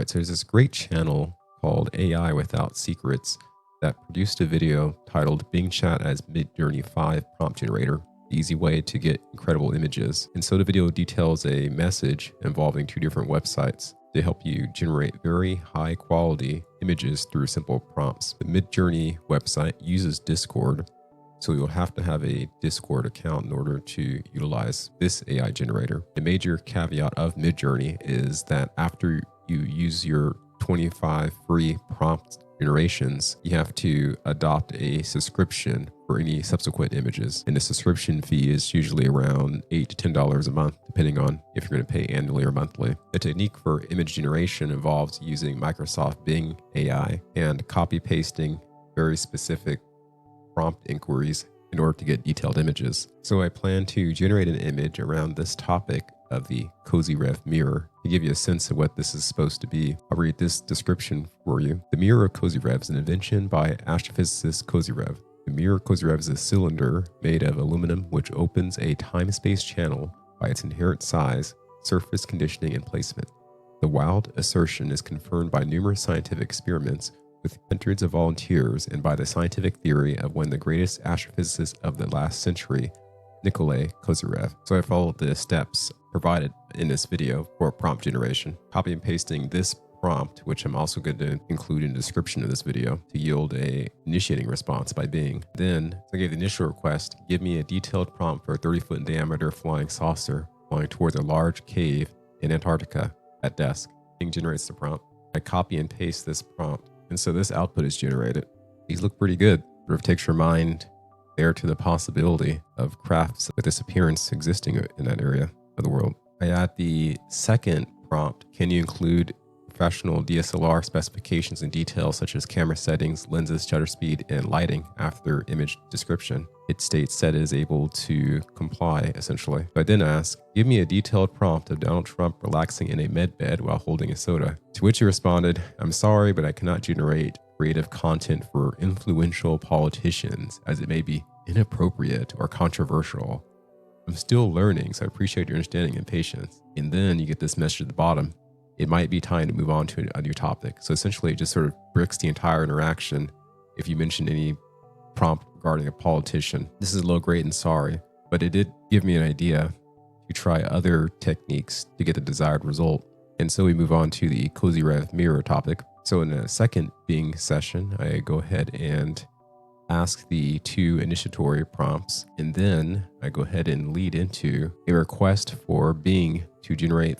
right, so there's this great channel called AI Without Secrets that produced a video titled Bing Chat as Midjourney 5 Prompt Generator, the easy way to get incredible images. And so the video details a message involving two different websites to help you generate very high quality images through simple prompts. The Midjourney website uses Discord, so you'll have to have a Discord account in order to utilize this AI generator. The major caveat of Midjourney is that after you use your 25 free prompt generations, you have to adopt a subscription for any subsequent images. And the subscription fee is usually around $8 to $10 a month, depending on if you're going to pay annually or monthly. The technique for image generation involves using Microsoft Bing AI and copy pasting very specific prompt inquiries in order to get detailed images. So I plan to generate an image around this topic of the Kozyrev Mirror. To give you a sense of what this is supposed to be, I'll read this description for you. The mirror of Kozyrev is an invention by astrophysicist Kozyrev. The mirror Kozyrev is a cylinder made of aluminum which opens a time-space channel by its inherent size, surface conditioning, and placement. The wild assertion is confirmed by numerous scientific experiments with hundreds of volunteers and by the scientific theory of one of the greatest astrophysicists of the last century, Nikolai Kozyrev. So I followed the steps provided in this video for prompt generation, copy and pasting this prompt, which I'm also going to include in the description of this video, to yield a initiating response by Bing. Then I gave the initial request, give me a detailed prompt for a 30-foot in diameter flying saucer flying towards a large cave in Antarctica at dusk. Bing generates the prompt. I copy and paste this prompt, and so this output is generated. These look pretty good. Sort of takes your mind there to the possibility of crafts with this appearance existing in that area of the world. I add the second prompt. Can you include professional DSLR specifications and details such as camera settings, lenses, shutter speed, and lighting after image description? It states that it is able to comply, essentially. So I then ask, give me a detailed prompt of Donald Trump relaxing in a med bed while holding a soda. To which he responded, I'm sorry, but I cannot generate creative content for influential politicians as it may be inappropriate or controversial. I'm still learning, so I appreciate your understanding and patience. And then you get this message at the bottom. It might be time to move on to a new topic. So essentially it just sort of bricks the entire interaction if you mention any prompt regarding a politician. This is low grade and sorry, but it did give me an idea to try other techniques to get the desired result. And so we move on to the Kozyrev Mirror topic. So in a second Bing session, I go ahead and ask the two initiatory prompts, and then I go ahead and lead into a request for Bing to generate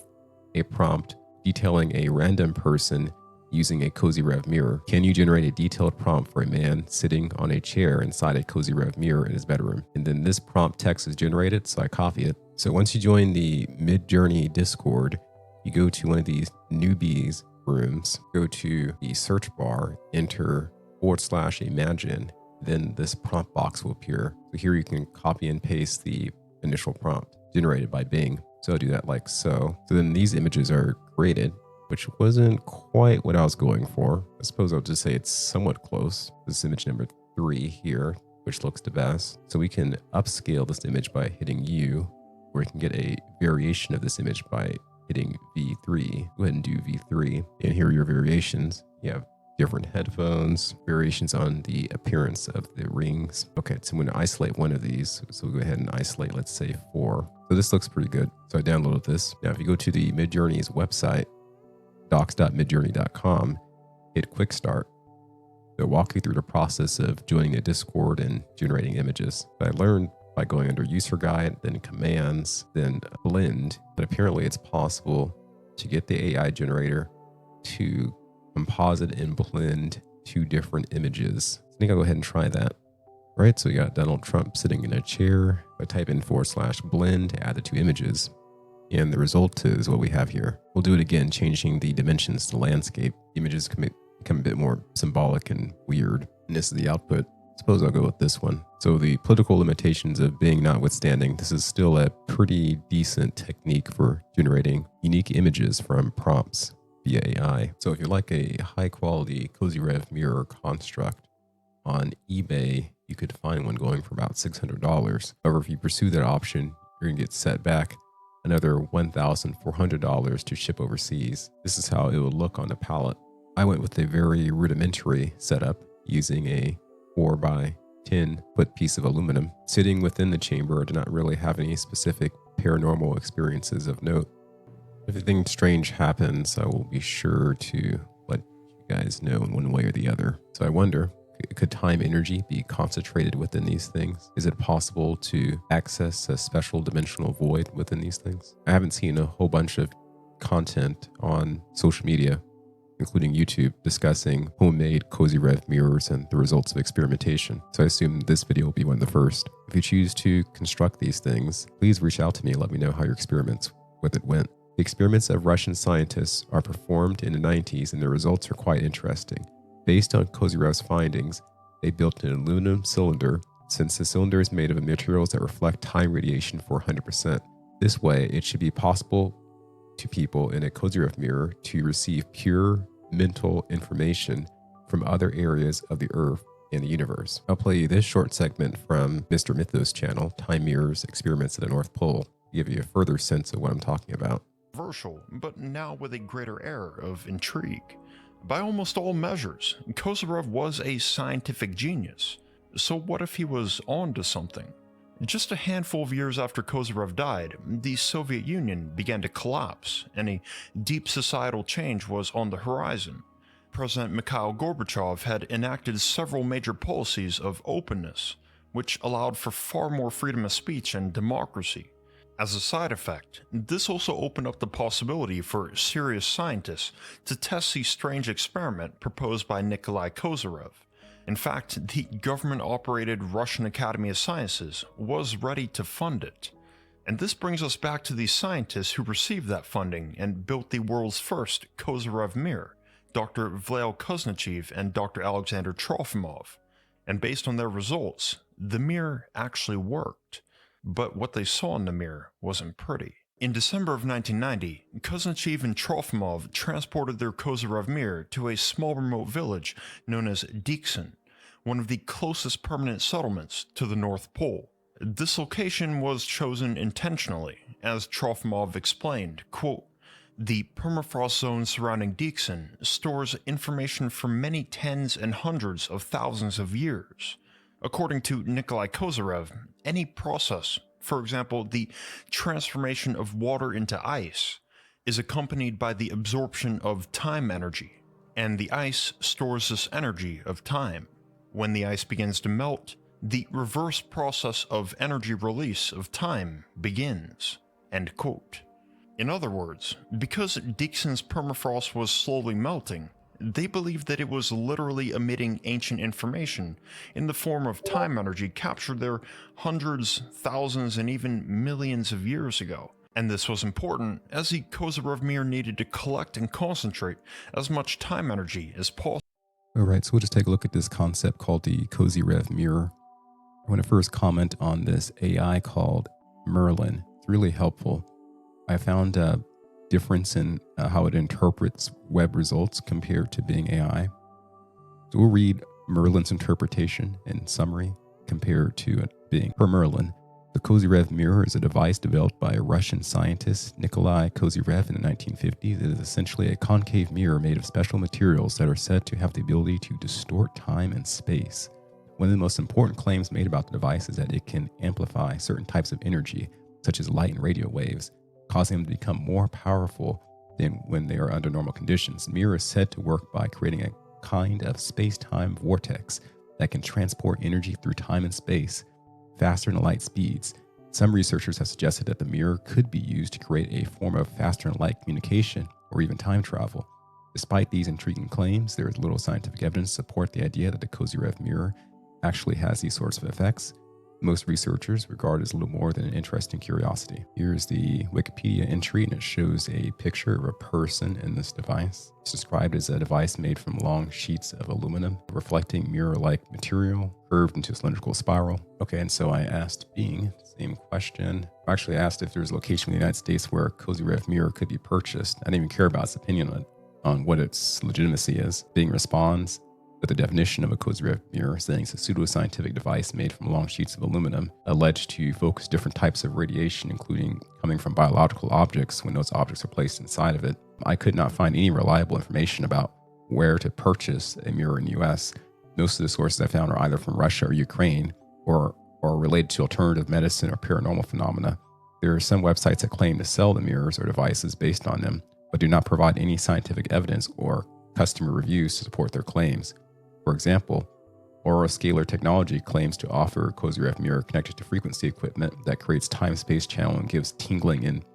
a prompt detailing a random person using a Kozyrev mirror. Can you generate a detailed prompt for a man sitting on a chair inside a Kozyrev mirror in his bedroom? And then this prompt text is generated, so I copy it. So once you join the Midjourney Discord, you go to one of these newbies rooms, go to the search bar, enter /imagine, then this prompt box will appear. So here you can copy and paste the initial prompt generated by Bing. So I'll do that like so. So then these images are created, which wasn't quite what I was going for. I suppose I'll just say it's somewhat close. This is image number 3 here, which looks the best. So we can upscale this image by hitting U, or we can get a variation of this image by hitting V3. Go ahead and do V3. And here are your variations. You have different headphones, variations on the appearance of the rings. Okay, so I'm going to isolate one of these. So we'll go ahead and isolate, let's say 4. So this looks pretty good. So I downloaded this. Now, if you go to the Midjourney's website, docs.midjourney.com, hit Quick Start. They'll walk you through the process of joining a Discord and generating images. I learned by going under User Guide, then Commands, then Blend, that apparently it's possible to get the AI generator to composite and blend 2 different images. I think I'll go ahead and try that. All right, so we got Donald Trump sitting in a chair. I type in /blend to add the 2 images. And the result is what we have here. We'll do it again, changing the dimensions to landscape. Images can become a bit more symbolic and weird. And this is the output. Suppose I'll go with this one. So the political limitations of Bing notwithstanding, this is still a pretty decent technique for generating unique images from prompts via AI. So if you like a high quality Kozyrev mirror construct on eBay, you could find one going for about $600. However, if you pursue that option, you're gonna get set back another $1,400 to ship overseas. This is how it would look on the pallet. I went with a very rudimentary setup using a 4 by 10 foot piece of aluminum. Sitting within the chamber, I did not really have any specific paranormal experiences of note. If anything strange happens, I will be sure to let you guys know in one way or the other. So I wonder, could time energy be concentrated within these things? Is it possible to access a special dimensional void within these things? I haven't seen a whole bunch of content on social media, including YouTube, discussing homemade Kozyrev mirrors and the results of experimentation. So I assume this video will be one of the first. If you choose to construct these things, please reach out to me and let me know how your experiments with it went. The experiments of Russian scientists are performed in the 90s and the results are quite interesting. Based on Kozyrev's findings, they built an aluminum cylinder since the cylinder is made of materials that reflect time radiation for 100%. This way, it should be possible to people in a Kozyrev mirror to receive pure mental information from other areas of the Earth and the universe. I'll play you this short segment from Mr. Mythos' channel, Time Mirrors Experiments at the North Pole, to give you a further sense of what I'm talking about. Controversial, but now with a greater air of intrigue. By almost all measures, Kozyrev was a scientific genius. So what if he was on to something? Just a handful of years after Kozyrev died, the Soviet Union began to collapse, and a deep societal change was on the horizon. President Mikhail Gorbachev had enacted several major policies of openness, which allowed for far more freedom of speech and democracy. As a side effect, this also opened up the possibility for serious scientists to test the strange experiment proposed by Nikolai Kozyrev. In fact, the government-operated Russian Academy of Sciences was ready to fund it. And this brings us back to the scientists who received that funding and built the world's first Kozyrev Mirror, Dr. Vladimir Kozyrev and Dr. Alexander Trofimov. And based on their results, the mirror actually worked. But what they saw in the mirror wasn't pretty. In December of 1990, Kozyrev and Trofimov transported their Kozyrev mirror to a small remote village known as Dixon, one of the closest permanent settlements to the North Pole. This location was chosen intentionally, as Trofimov explained, quote, "The permafrost zone surrounding Dixon stores information for many tens and hundreds of thousands of years. According to Nikolai Kozyrev, any process, for example, the transformation of water into ice, is accompanied by the absorption of time energy, and the ice stores this energy of time. When the ice begins to melt, the reverse process of energy release of time begins." End quote. In other words, because Dixon's permafrost was slowly melting, they believed that it was literally emitting ancient information in the form of time energy captured there hundreds, thousands, and even millions of years ago. And this was important as the Kozyrev mirror needed to collect and concentrate as much time energy as possible. Alright, so we'll just take a look at this concept called the Kozyrev Mirror. I want to first comment on this AI called Merlin. It's really helpful. I found a difference in how it interprets web results compared to being AI. So we'll read Merlin's interpretation in summary compared to it being per Merlin. The Kozyrev Mirror is a device developed by a Russian scientist, Nikolai Kozyrev, in the 1950s. It is essentially a concave mirror made of special materials that are said to have the ability to distort time and space. One of the most important claims made about the device is that it can amplify certain types of energy, such as light and radio waves, causing them to become more powerful than when they are under normal conditions. The mirror is said to work by creating a kind of space-time vortex that can transport energy through time and space faster than light speeds. Some researchers have suggested that the mirror could be used to create a form of faster than light communication or even time travel. Despite these intriguing claims, there is little scientific evidence to support the idea that the Kozyrev mirror actually has these sorts of effects. Most researchers regard it as little more than an interesting curiosity. Here's the Wikipedia entry, and it shows a picture of a person in this device. It's described as a device made from long sheets of aluminum, reflecting mirror-like material, curved into a cylindrical spiral. Okay, and so I asked Bing the same question. I actually asked if there's a location in the United States where a Kozyrev mirror could be purchased. I didn't even care about its opinion on what its legitimacy is. Bing responds, But the definition of a Kozyrev mirror saying it's a pseudoscientific device made from long sheets of aluminum alleged to focus different types of radiation, including coming from biological objects when those objects are placed inside of it. I could not find any reliable information about where to purchase a mirror in the US. Most of the sources I found are either from Russia or Ukraine or related to alternative medicine or paranormal phenomena. There are some websites that claim to sell the mirrors or devices based on them, but do not provide any scientific evidence or customer reviews to support their claims. For example, Auroscalar Technology claims to offer a Kozyrev mirror connected to frequency equipment that creates time-space channel and gives tingling and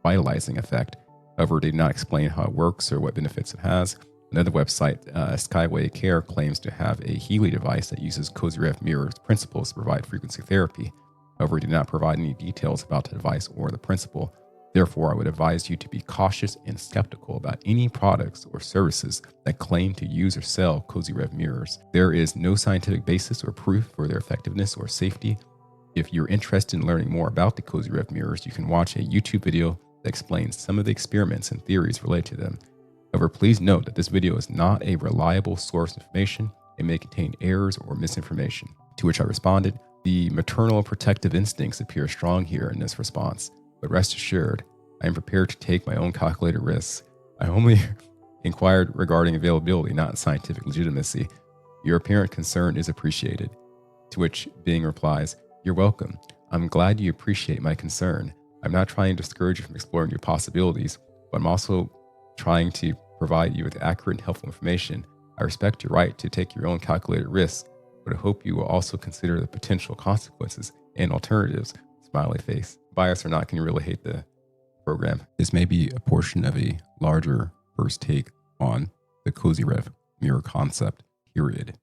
vitalizing effect. However, they did not explain how it works or what benefits it has. Another website, Skyway Care, claims to have a Healy device that uses Kozyrev mirror principles to provide frequency therapy. However, it did not provide any details about the device or the principle. Therefore, I would advise you to be cautious and skeptical about any products or services that claim to use or sell Kozyrev mirrors. There is no scientific basis or proof for their effectiveness or safety. If you're interested in learning more about the Kozyrev mirrors, you can watch a YouTube video that explains some of the experiments and theories related to them. However, please note that this video is not a reliable source of information. It may contain errors or misinformation. To which I responded, the maternal protective instincts appear strong here in this response. But rest assured, I am prepared to take my own calculated risks. I only inquired regarding availability, not scientific legitimacy. Your apparent concern is appreciated. To which Bing replies, "You're welcome. I'm glad you appreciate my concern. I'm not trying to discourage you from exploring new possibilities, but I'm also trying to provide you with accurate and helpful information. I respect your right to take your own calculated risks, but I hope you will also consider the potential consequences and alternatives." Smiley face. Bias or not, can you really hate the program? This may be a portion of a larger first take on the Kozyrev mirror concept, period.